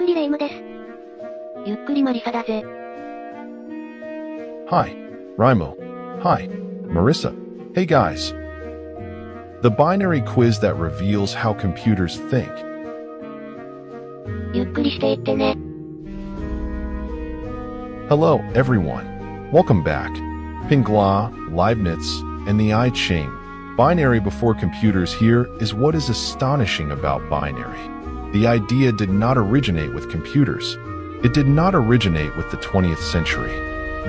くりレ夢ムです。ゆっくりマリサだぜ。Hi, Raimo. Hi, Marissa. Hey guys. The binary quiz that reveals how computers think. ゆっくりしていってね。Hello, everyone. Welcome back. Pingla, Leibniz, and the I Ching. Binary before computers here is what is astonishing about binary. The idea did not originate with computers. It did not originate with the 20th century.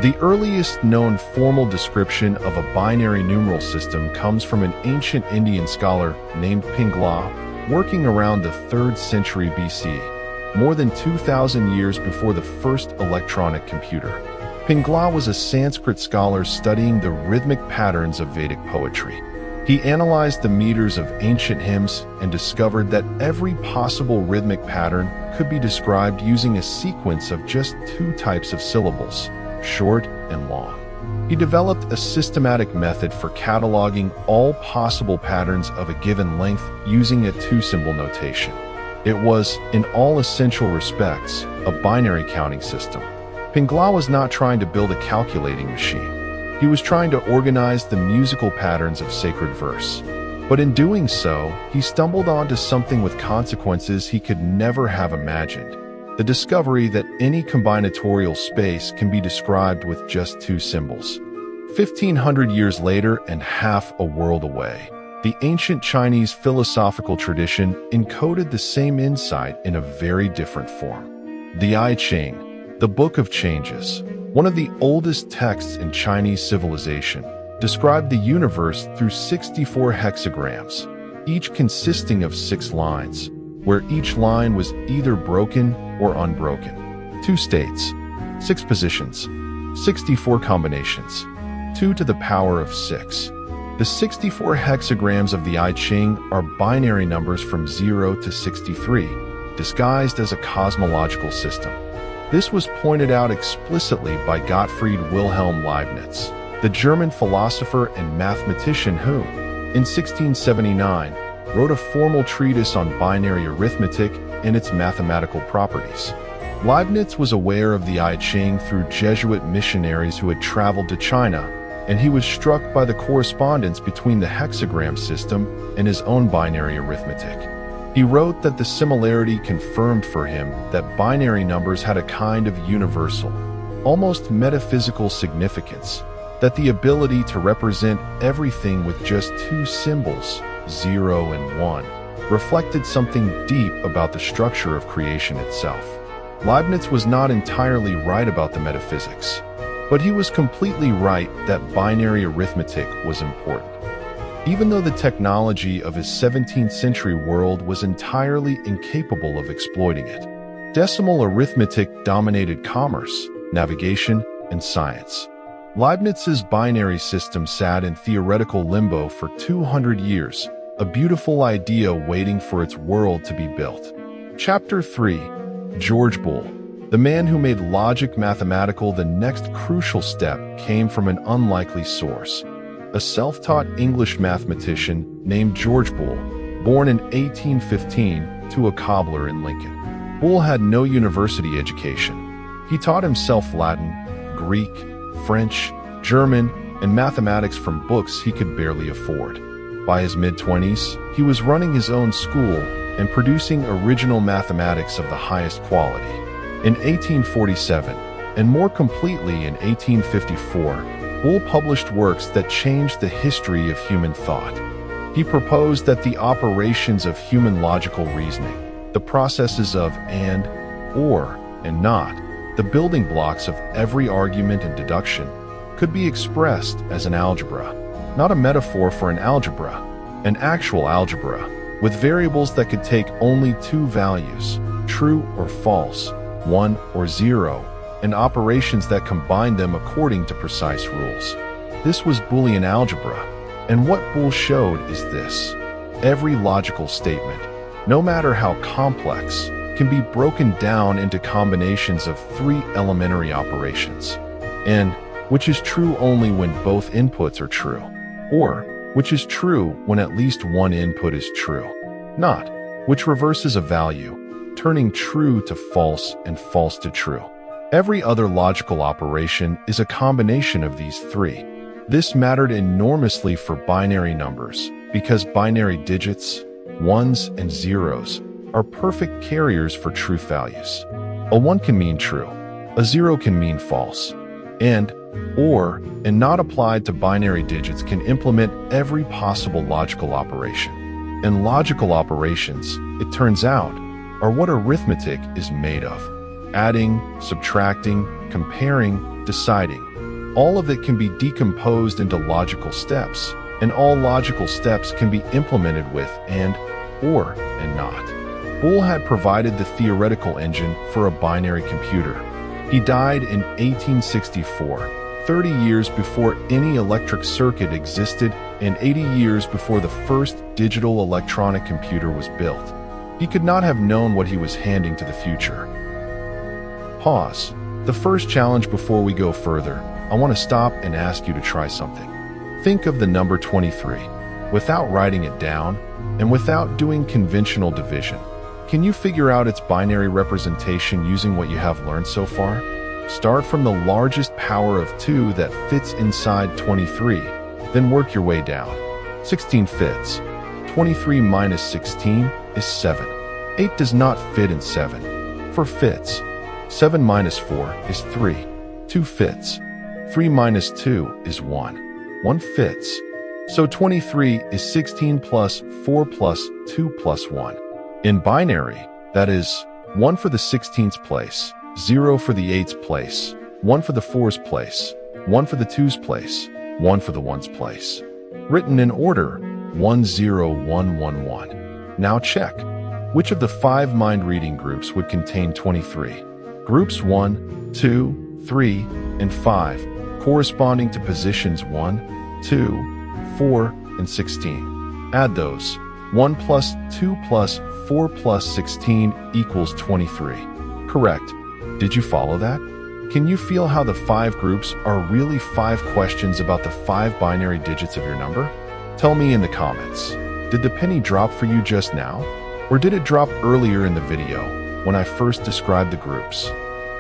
The earliest known formal description of a binary numeral system comes from an ancient Indian scholar named Pingla, working around the 3rd century BC, more than 2,000 years before the first electronic computer. Pingla was a Sanskrit scholar studying the rhythmic patterns of Vedic poetry. He analyzed the meters of ancient hymns and discovered that every possible rhythmic pattern could be described using a sequence of just 2 types of syllables, short and long. He developed a systematic method for cataloging all possible patterns of a given length using a 2-symbol notation. It was, in all essential respects, a binary counting system. Pingla was not trying to build a calculating machine. He was trying to organize the musical patterns of sacred verse. But in doing so, he stumbled onto something with consequences he could never have imagined: the discovery that any combinatorial space can be described with just 2 symbols. 1,500 years later and half a world away, the ancient Chinese philosophical tradition encoded the same insight in a very different form. The I Ching, the Book of Changes, one of the oldest texts in Chinese civilization, described the universe through 64 hexagrams, each consisting of 6 lines, where each line was either broken or unbroken. 2 states, 6 positions, 64 combinations, 2 to the power of 6. The 64 hexagrams of the I Ching are binary numbers from 0 to 63, disguised as a cosmological system. This was pointed out explicitly by Gottfried Wilhelm Leibniz, the German philosopher and mathematician who, in 1679, wrote a formal treatise on binary arithmetic and its mathematical properties. Leibniz was aware of the I Ching through Jesuit missionaries who had traveled to China, and he was struck by the correspondence between the hexagram system and his own binary arithmetic. He wrote that the similarity confirmed for him that binary numbers had a kind of universal, almost metaphysical significance, that the ability to represent everything with just 2 symbols, 0 and 1, reflected something deep about the structure of creation itself. Leibniz was not entirely right about the metaphysics, but he was completely right that binary arithmetic was important. Even though the technology of his 17th century world was entirely incapable of exploiting it, decimal arithmetic dominated commerce, navigation, and science. Leibniz's binary system sat in theoretical limbo for 200 years, a beautiful idea waiting for its world to be built. Chapter 3. George Boole. The man who made logic mathematical the next crucial step came from an unlikely source. A self-taught English mathematician named George Boole, born in 1815 to a cobbler in Lincoln. Boole had no university education. He taught himself Latin, Greek, French, German, and mathematics from books he could barely afford. By his mid-20s, he was running his own school and producing original mathematics of the highest quality. In 1847, and more completely in 1854, Boole published works that changed the history of human thought. He proposed that the operations of human logical reasoning, the processes of and, or, and not, the building blocks of every argument and deduction, could be expressed as an algebra, not a metaphor for an algebra, an actual algebra, with variables that could take only 2 values, true or false, 1 or 0, and operations that combine them according to precise rules. This was Boolean algebra, and what Boole showed is this: every logical statement, no matter how complex, can be broken down into combinations of 3 elementary operations, and which is true only when both inputs are true, or which is true when at least one input is true, not which reverses a value, turning true to false and false to true. Every other logical operation is a combination of these three. This mattered enormously for binary numbers, because binary digits, ones and zeros, are perfect carriers for truth values. A 1 can mean true, a 0 can mean false, and, or, and not applied to binary digits can implement every possible logical operation. And logical operations, it turns out, are what arithmetic is made of. Adding, subtracting, comparing, deciding. All of it can be decomposed into logical steps, and all logical steps can be implemented with and, or, and not. Boole had provided the theoretical engine for a binary computer. He died in 1864, 30 years before any electric circuit existed and 80 years before the first digital electronic computer was built. He could not have known what he was handing to the future. Pause. The first challenge before we go further, I want to stop and ask you to try something. Think of the number 23. Without writing it down, and without doing conventional division, can you figure out its binary representation using what you have learned so far? Start from the largest power of 2 that fits inside 23, then work your way down. 16 fits. 23 minus 16 is 7. 8 does not fit in 7. 4 fits. 7 minus 4 is 3. 2 fits. 3 minus 2 is 1. 1 fits. So 23 is 16 plus 4 plus 2 plus 1. In binary, that is, 1 for the 16th place, 0 for the 8th place, 1 for the 4th place, 1 for the 2's place, 1 for the 1's place. Written in order, 1 0 1 1 1. Now check. Which of the 5 mind-reading groups would contain 23? Groups 1, 2, 3, and 5, corresponding to positions 1, 2, 4, and 16. Add those. 1 plus 2 plus 4 plus 16 equals 23. Correct. Did you follow that? Can you feel how the 5 groups are really 5 questions about the 5 binary digits of your number? Tell me in the comments. Did the penny drop for you just now? Or did it drop earlier in the video, when I first described the groups?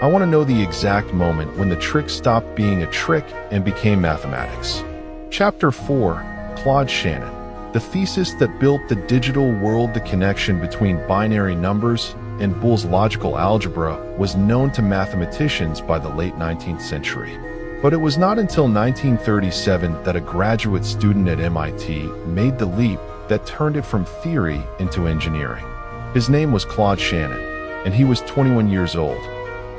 I want to know the exact moment when the trick stopped being a trick and became mathematics. Chapter 4, Claude Shannon. The thesis that built the digital world, the connection between binary numbers and Boole's logical algebra, was known to mathematicians by the late 19th century. But it was not until 1937 that a graduate student at MIT made the leap that turned it from theory into engineering. His name was Claude Shannon, and he was 21 years old.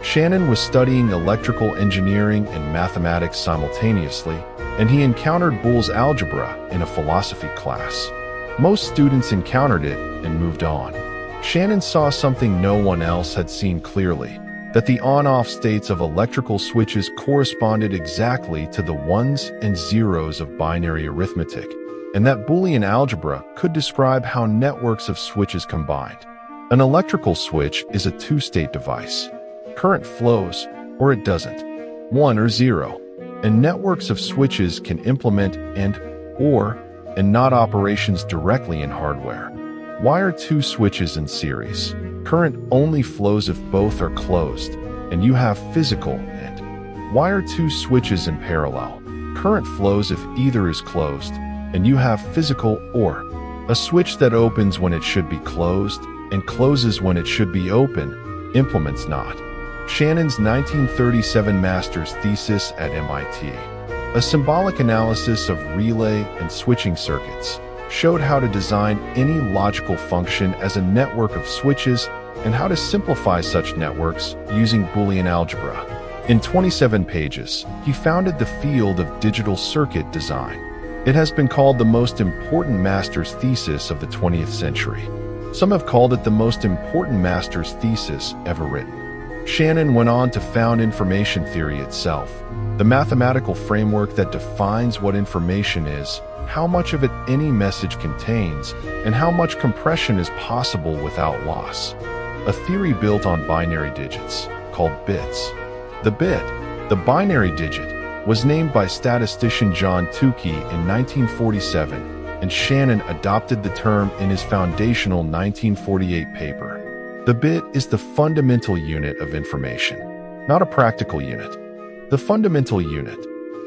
Shannon was studying electrical engineering and mathematics simultaneously, and he encountered Boole's algebra in a philosophy class. Most students encountered it and moved on. Shannon saw something no one else had seen clearly, that the on-off states of electrical switches corresponded exactly to the ones and zeros of binary arithmetic, and that Boolean algebra could describe how networks of switches combined. An electrical switch is a 2-state device. Current flows, or it doesn't, 1 or 0, and networks of switches can implement and, or, and not operations directly in hardware. Why are 2 switches in series? Current only flows if both are closed, and you have physical and. Why are 2 switches in parallel? Current flows if either is closed, and you have physical or. A switch that opens when it should be closed and closes when it should be open, implements not. Shannon's 1937 master's thesis at MIT, a symbolic analysis of relay and switching circuits, showed how to design any logical function as a network of switches and how to simplify such networks using Boolean algebra. In 27 pages, he founded the field of digital circuit design. It has been called the most important master's thesis of the 20th century. Some have called it the most important master's thesis ever written. Shannon went on to found information theory itself, the mathematical framework that defines what information is, how much of it any message contains, and how much compression is possible without loss. A theory built on binary digits, called bits. The bit, the binary digit, was named by statistician John Tukey in 1947, and Shannon adopted the term in his foundational 1948 paper. The bit is the fundamental unit of information, not a practical unit. The fundamental unit,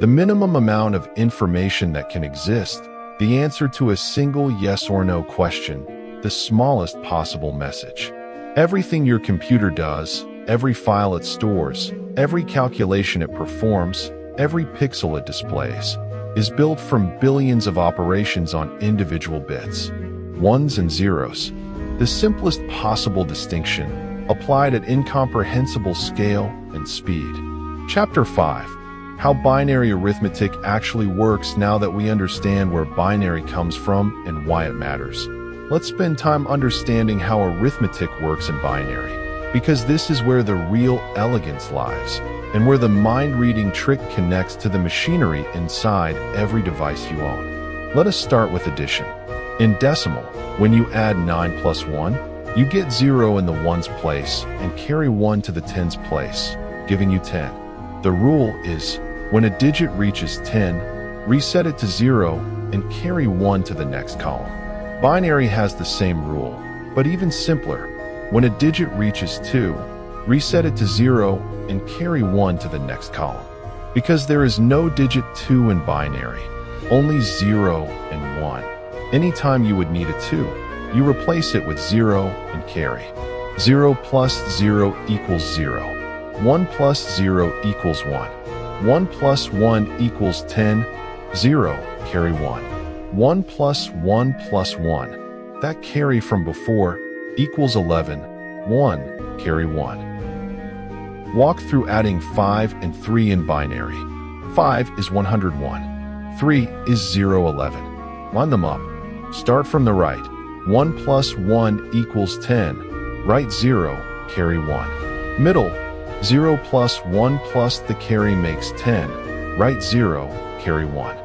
the minimum amount of information that can exist, the answer to a single yes or no question, the smallest possible message. Everything your computer does, every file it stores, every calculation it performs, every pixel it displays, is built from billions of operations on individual bits, ones and zeros. The simplest possible distinction, applied at incomprehensible scale and speed. Chapter 5. How binary arithmetic actually works. Now that we understand where binary comes from and why it matters, let's spend time understanding how arithmetic works in binary, because this is where the real elegance lies, and where the mind-reading trick connects to the machinery inside every device you own. Let us start with addition. In decimal, when you add 9 plus 1, you get 0 in the ones place and carry 1 to the tens place, giving you 10. The rule is, when a digit reaches 10, reset it to 0 and carry 1 to the next column. Binary has the same rule, but even simpler. When a digit reaches 2, reset it to 0 and carry 1 to the next column. Because there is no digit 2 in binary, only 0 and 1. Anytime you would need a 2, you replace it with 0 and carry. 0 plus 0 equals 0. 1 plus 0 equals 1. 1 plus 1 equals 10. 0, carry 1. 1 plus 1 plus 1. That carry from before equals 11. 1, carry 1. Walk through adding 5 and 3 in binary. 5 is 101. 3 is 011. Line them up. Start from the right. 1 plus 1 equals 10. Right 0, carry 1. Middle, 0 plus 1 plus the carry makes 10. Right 0, carry 1.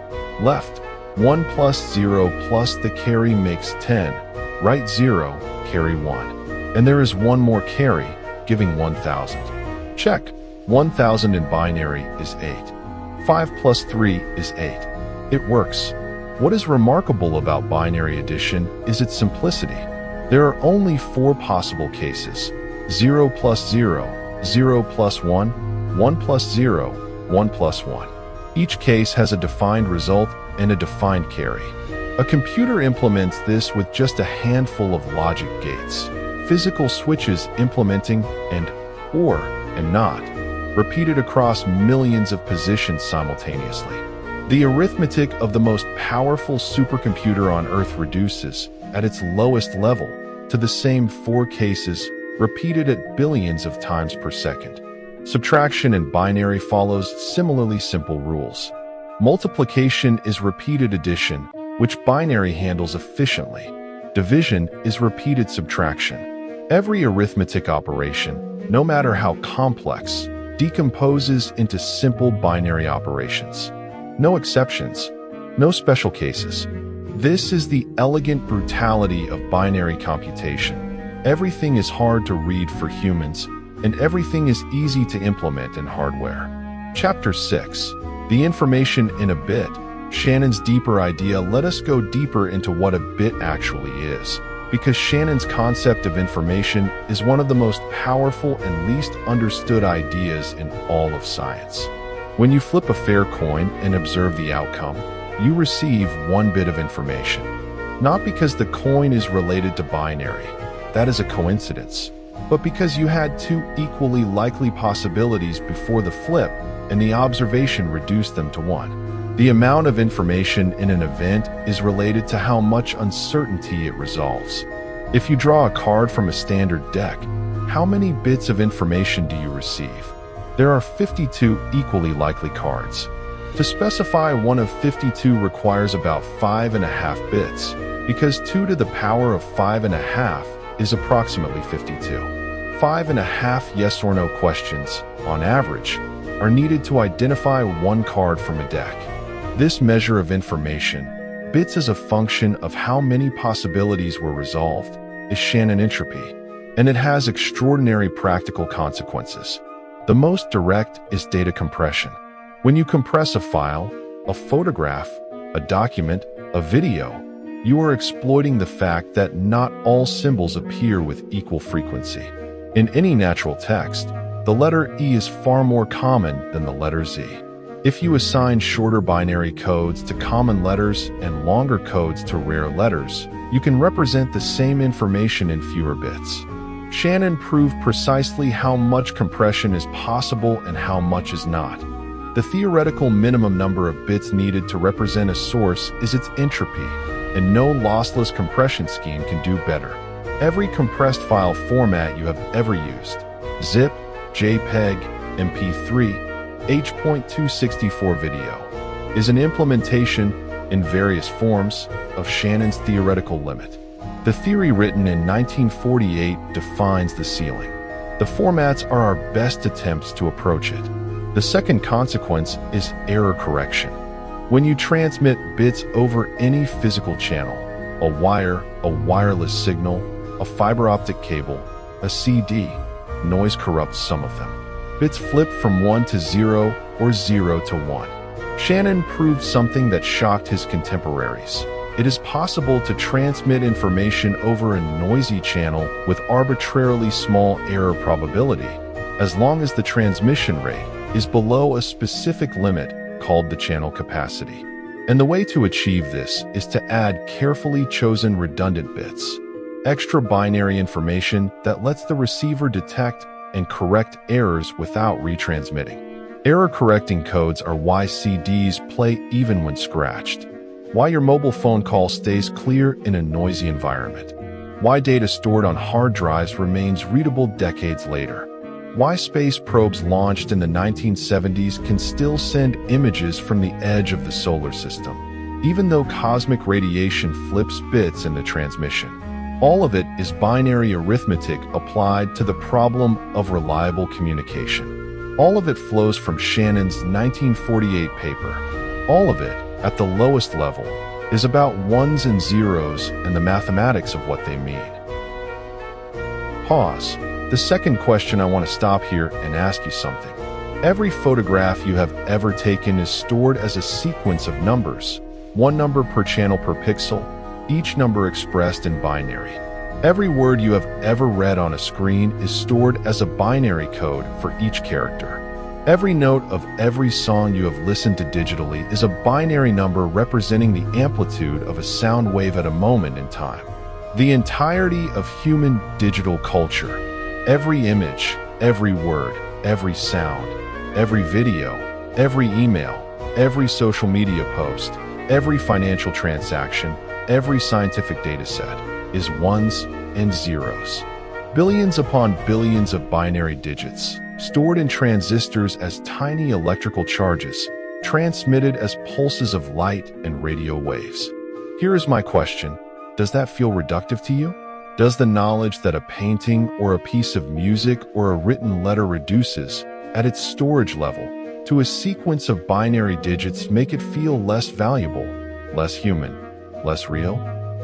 Left, 1 plus 0 plus the carry makes 10. Right 0, carry 1. And there is one more carry, giving 1000. Check. 1000 in binary is 8. 5 plus 3 is 8. It works. What is remarkable about binary addition is its simplicity. There are only 4 possible cases: 0 plus 0, 0 plus 1, 1 plus 0, 1 plus 1. Each case has a defined result and a defined carry. A computer implements this with just a handful of logic gates, physical switches implementing and, or, and not, repeated across millions of positions simultaneously. The arithmetic of the most powerful supercomputer on Earth reduces, at its lowest level, to the same 4 cases, repeated at billions of times per second. Subtraction in binary follows similarly simple rules. Multiplication is repeated addition, which binary handles efficiently. Division is repeated subtraction. Every arithmetic operation, no matter how complex, decomposes into simple binary operations. No exceptions, no special cases. This is the elegant brutality of binary computation. Everything is hard to read for humans, and everything is easy to implement in hardware. Chapter 6. The information in a bit. Shannon's deeper idea. Let us go deeper into what a bit actually is, because Shannon's concept of information is one of the most powerful and least understood ideas in all of science. When you flip a fair coin and observe the outcome, you receive 1 bit of information. Not because the coin is related to binary, that is a coincidence, but because you had 2 equally likely possibilities before the flip, and the observation reduced them to 1. The amount of information in an event is related to how much uncertainty it resolves. If you draw a card from a standard deck, how many bits of information do you receive? There are 52 equally likely cards. To specify one of 52 requires about 5.5 bits, because 2 to the power of 5.5 is approximately 52. 5.5 yes or no questions, on average, are needed to identify one card from a deck. This measure of information, bits as a function of how many possibilities were resolved, is Shannon entropy, and it has extraordinary practical consequences. The most direct is data compression. When you compress a file, a photograph, a document, a video, you are exploiting the fact that not all symbols appear with equal frequency. In any natural text, the letter E is far more common than the letter Z. If you assign shorter binary codes to common letters and longer codes to rare letters, you can represent the same information in fewer bits. Shannon proved precisely how much compression is possible and how much is not. The theoretical minimum number of bits needed to represent a source is its entropy, and no lossless compression scheme can do better. Every compressed file format you have ever used, zip, JPEG, MP3, H.264 video, is an implementation, in various forms, of Shannon's theoretical limit. The theory written in 1948 defines the ceiling. The formats are our best attempts to approach it. The second consequence is error correction. When you transmit bits over any physical channel, a wire, a wireless signal, a fiber optic cable, a CD, noise corrupts some of them. Bits flip from 1 to 0 or 0 to 1. Shannon proved something that shocked his contemporaries. It is possible to transmit information over a noisy channel with arbitrarily small error probability, as long as the transmission rate is below a specific limit called the channel capacity. And the way to achieve this is to add carefully chosen redundant bits, extra binary information that lets the receiver detect and correct errors without retransmitting. Error-correcting codes are why CDs play even when scratched, why your mobile phone call stays clear in a noisy environment, why data stored on hard drives remains readable decades later, why space probes launched in the 1970s can still send images from the edge of the solar system, even though cosmic radiation flips bits in the transmission. All of it is binary arithmetic applied to the problem of reliable communication. All of it flows from Shannon's 1948 paper. All of it, at the lowest level, is about ones and zeros and the mathematics of what they mean. Pause. The second question, I want to stop here and ask you something. Every photograph you have ever taken is stored as a sequence of numbers, one number per channel per pixel, each number expressed in binary. Every word you have ever read on a screen is stored as a binary code for each character. Every note of every song you have listened to digitally is a binary number representing the amplitude of a sound wave at a moment in time. The entirety of human digital culture, every image, every word, every sound, every video, every email, every social media post, every financial transaction, every scientific data set, is ones and zeros. Billions upon billions of binary digits, stored in transistors as tiny electrical charges, transmitted as pulses of light and radio waves. Here is my question. Does that feel reductive to you? Does the knowledge that a painting or a piece of music or a written letter reduces, at its storage level, to a sequence of binary digits make it feel less valuable, less human, less real?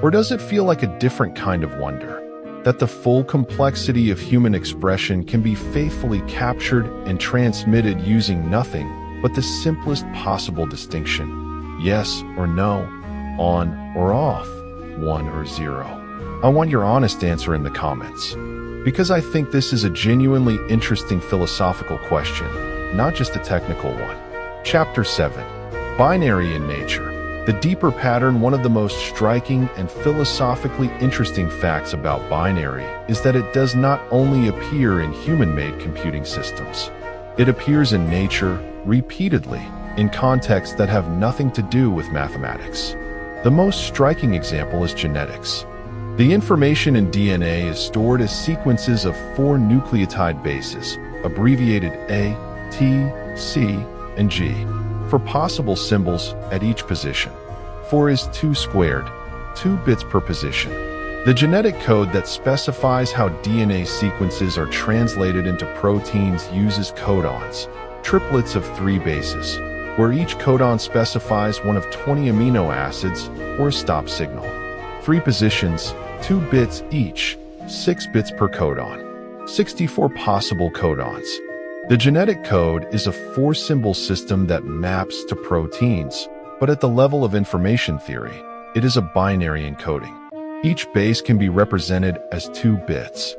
Or does it feel like a different kind of wonder? That the full complexity of human expression can be faithfully captured and transmitted using nothing but the simplest possible distinction, yes or no, on or off, 1 or 0. I want your honest answer in the comments, because I think this is a genuinely interesting philosophical question, not just a technical one. Chapter 7. Binary in Nature. The deeper pattern. One of the most striking and philosophically interesting facts about binary is that it does not only appear in human-made computing systems. It appears in nature repeatedly, in contexts that have nothing to do with mathematics. The most striking example is genetics. The information in DNA is stored as sequences of 4 nucleotide bases, abbreviated A, T, C, and G, for possible symbols at each position. 4 is 2 squared, 2 bits per position. The genetic code that specifies how DNA sequences are translated into proteins uses codons, triplets of 3 bases, where each codon specifies one of 20 amino acids or a stop signal. 3 positions, 2 bits each, 6 bits per codon. 64 possible codons. The genetic code is a 4-symbol system that maps to proteins, but at the level of information theory, It is a binary encoding. Each base can be represented as 2 bits.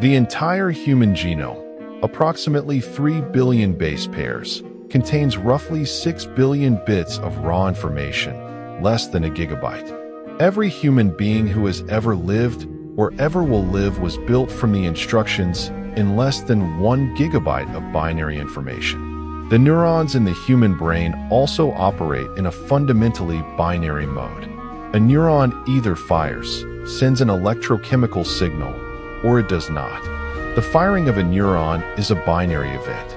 The entire human genome, approximately 3 billion base pairs, contains roughly 6 billion bits of raw information, less than a gigabyte. Every human being who has ever lived or ever will live was built from the instructions in less than 1 gigabyte of binary information. The neurons in the human brain also operate in a fundamentally binary mode. A neuron either fires, sends an electrochemical signal, or it does not. The firing of a neuron is a binary event.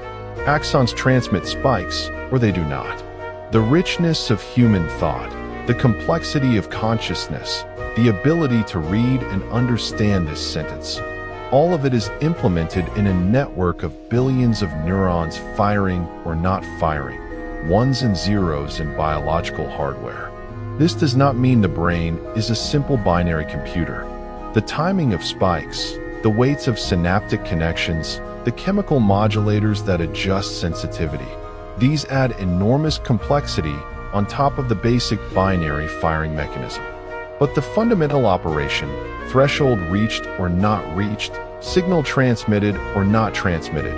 Axons transmit spikes, or they do not. The richness of human thought, the complexity of consciousness, the ability to read and understand this sentence, all of it is implemented in a network of billions of neurons firing or not firing, ones and zeros in biological hardware. This does not mean the brain is a simple binary computer. The timing of spikes, the weights of synaptic connections, the chemical modulators that adjust sensitivity, these add enormous complexity on top of the basic binary firing mechanism. But the fundamental operation, threshold reached or not reached, signal transmitted or not transmitted,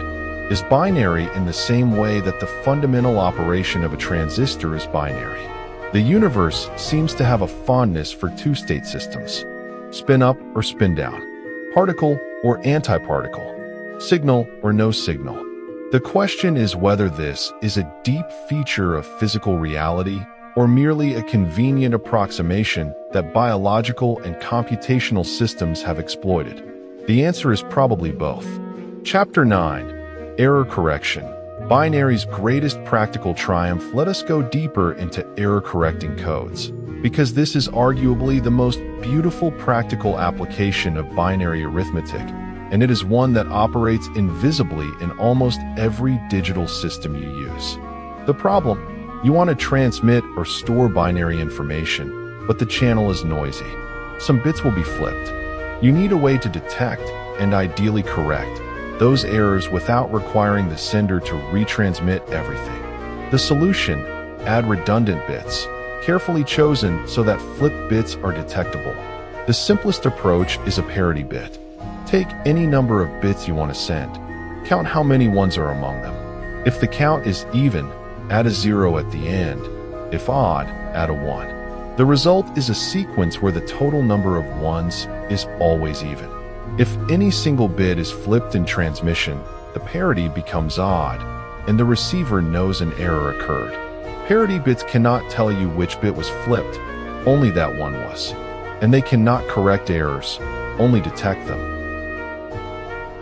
is binary in the same way that the fundamental operation of a transistor is binary. The universe seems to have a fondness for two-state systems: spin up or spin down, particle or antiparticle, signal or no signal. The question is whether this is a deep feature of physical reality or merely a convenient approximation that biological and computational systems have exploited. The answer is probably both. Chapter 9. Error Correction. Binary's greatest practical triumph. Let us go deeper into error-correcting codes, because this is arguably the most beautiful practical application of binary arithmetic, and it is one that operates invisibly in almost every digital system you use. The problem: you want to transmit or store binary information, but the channel is noisy. Some bits will be flipped. You need a way to detect, and ideally correct, those errors without requiring the sender to retransmit everything. The solution: add redundant bits, carefully chosen so that flipped bits are detectable. The simplest approach is a parity bit. Take any number of bits you want to send. Count how many ones are among them. If the count is even, add a 0 at the end. If odd, add a 1. The result is a sequence where the total number of ones is always even. If any single bit is flipped in transmission, the parity becomes odd, and the receiver knows an error occurred. Parity bits cannot tell you which bit was flipped, only that one was. And they cannot correct errors, only detect them.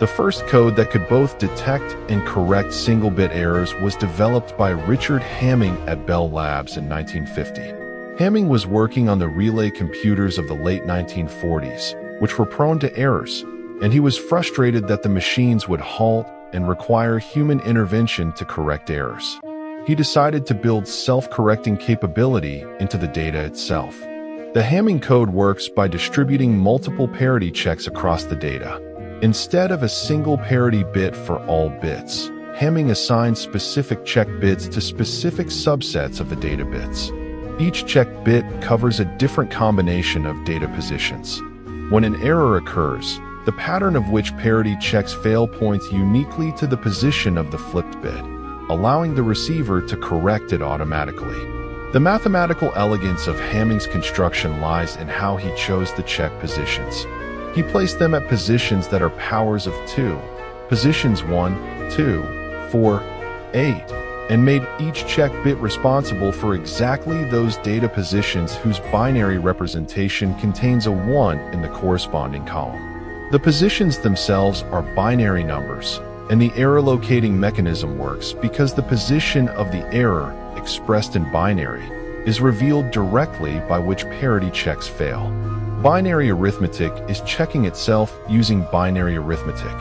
The first code that could both detect and correct single-bit errors was developed by Richard Hamming at Bell Labs in 1950. Hamming was working on the relay computers of the late 1940s, which were prone to errors, and he was frustrated that the machines would halt and require human intervention to correct errors. He decided to build self-correcting capability into the data itself. The Hamming code works by distributing multiple parity checks across the data. Instead of a single parity bit for all bits, Hamming assigns specific check bits to specific subsets of the data bits. Each check bit covers a different combination of data positions. When an error occurs, the pattern of which parity checks fail points uniquely to the position of the flipped bit, allowing the receiver to correct it automatically. The mathematical elegance of Hamming's construction lies in how he chose the check positions. He placed them at positions that are powers of 2, positions 1, 2, 4, 8, and made each check bit responsible for exactly those data positions whose binary representation contains a 1 in the corresponding column. The positions themselves are binary numbers, and the error locating mechanism works because the position of the error, expressed in binary, is revealed directly by which parity checks fail. Binary arithmetic is checking itself using binary arithmetic.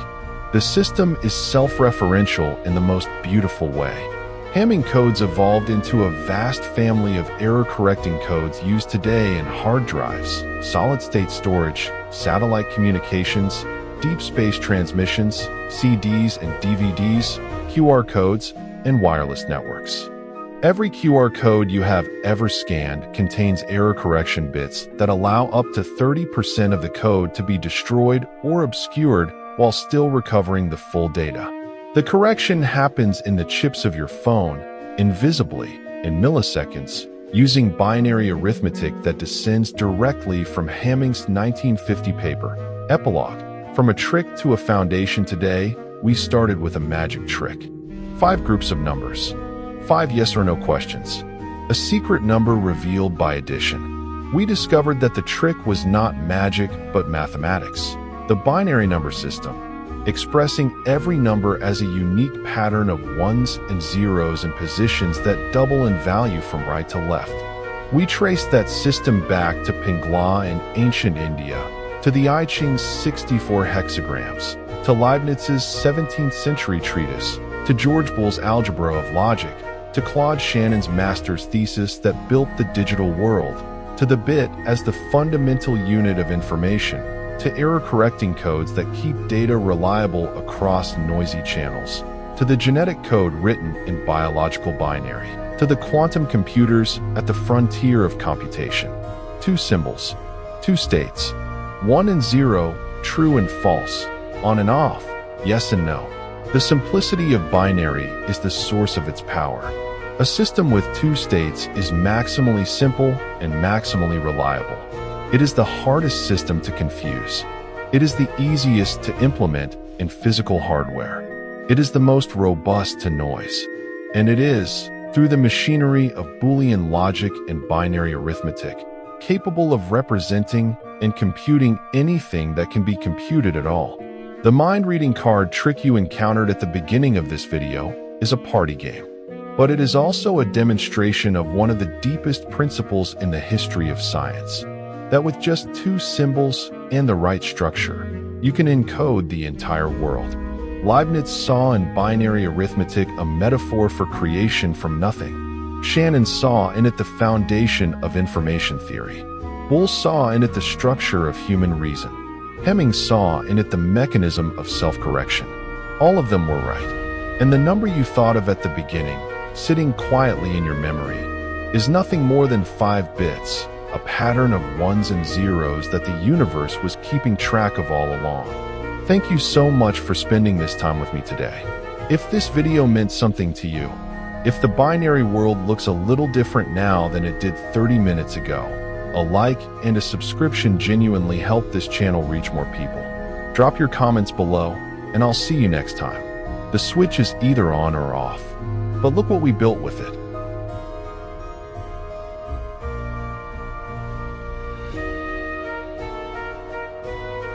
The system is self-referential in the most beautiful way. Hamming codes evolved into a vast family of error-correcting codes used today in hard drives, solid-state storage, satellite communications, deep space transmissions, CDs and DVDs, QR codes, and wireless networks. Every QR code you have ever scanned contains error correction bits that allow up to 30% of the code to be destroyed or obscured while still recovering the full data. The correction happens in the chips of your phone, invisibly, in milliseconds, using binary arithmetic that descends directly from Hamming's 1950 paper. Epilogue. From a trick to a foundation today, we started with a magic trick. 5 groups of numbers. 5 yes or no questions. A secret number revealed by addition. We discovered that the trick was not magic, but mathematics. The binary number system, expressing every number as a unique pattern of ones and zeros and positions that double in value from right to left. We traced that system back to Pingla in ancient India, to the I Ching's 64 hexagrams, to Leibniz's 17th century treatise, to George Bool's algebra of logic, to Claude Shannon's master's thesis that built the digital world, to the bit as the fundamental unit of information, to error-correcting codes that keep data reliable across noisy channels, to the genetic code written in biological binary, to the quantum computers at the frontier of computation. 2 symbols, 2 states, 1 and 0, true and false, on and off, yes and no. The simplicity of binary is the source of its power. A system with 2 states is maximally simple and maximally reliable. It is the hardest system to confuse. It is the easiest to implement in physical hardware. It is the most robust to noise. And it is, through the machinery of Boolean logic and binary arithmetic, capable of representing and computing anything that can be computed at all. The mind-reading card trick you encountered at the beginning of this video is a party game. But it is also a demonstration of one of the deepest principles in the history of science, that with just 2 symbols and the right structure, you can encode the entire world. Leibniz saw in binary arithmetic a metaphor for creation from nothing. Shannon saw in it the foundation of information theory. Boole saw in it the structure of human reason. Hamming saw in it the mechanism of self-correction. All of them were right. And the number you thought of at the beginning, sitting quietly in your memory, is nothing more than 5 bits, a pattern of ones and zeros that the universe was keeping track of all along. Thank you so much for spending this time with me today. If this video meant something to you, if the binary world looks a little different now than it did 30 minutes ago, a like and a subscription genuinely help this channel reach more people. Drop your comments below, and I'll see you next time. The switch is either on or off. But look what we built with it.